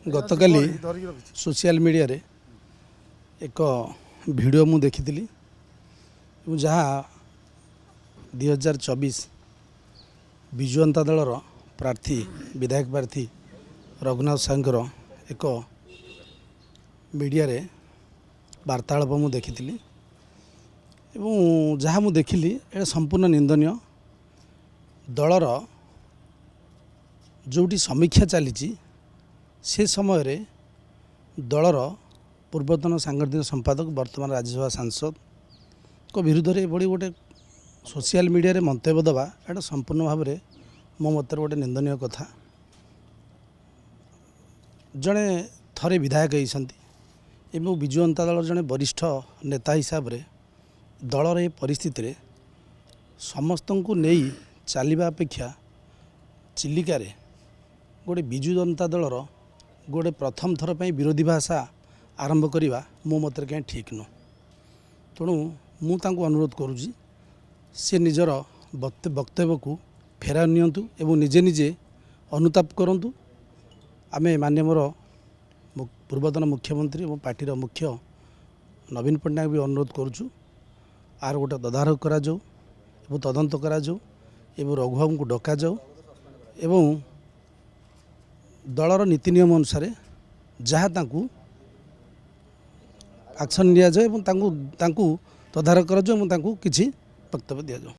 गतकाली social media रे एक video मु देखी जहाँ 2024 विजु जनता दलर प्रार्थी विधायक प्रार्थी रघुनाथ सागर एक मीडिया रे वार्तालाप मु देखी जहाँ मु देखिली ये संपूर्ण निंदनीय दलर जोटी समीक्षा चली से समय रे दलर पूर्वतन सांगठनिक संपादक वर्तमान राज्यसभा सांसद को विरुद्ध में बड़ी गोटे सोशल मीडिया रे मंतव्य देवा यहाँ संपूर्ण भाव में मो मत गोटे निंदनीय कथा। जड़े थरे विधायक होती विजु जनता दल जड़े वरिष्ठ नेता हिसाब से दलर ये परिस्थिति रे समस्त को नहीं चलवा अपेक्षा चिलिका रे गोटे विजु जनता दलर गोटे प्रथम थर पर विरोधी भाषा आरंभ करवा मो मत कहीं ठीक नुह। तेणु मु अनुरोध करुँची से निजर वक्तव्य को फेरा नियंतु एवं निजे निजे अनुताप करंतु। आमे माननीय पूर्वतन मुख्यमंत्री और पार्टी मुख्य नवीन पट्टनायक भी अनुरोध करुचु आर गोटे तदारख करा जाऊ एवं तदंत करा जाऊ एवं रघुबाबू को डका जाऊ एवं दलर नीति नियम अनुसार जहाँ तांकु एक्शन लिया जाए तदारख करा जाऊ किसी वक्तव्य दि जाऊ।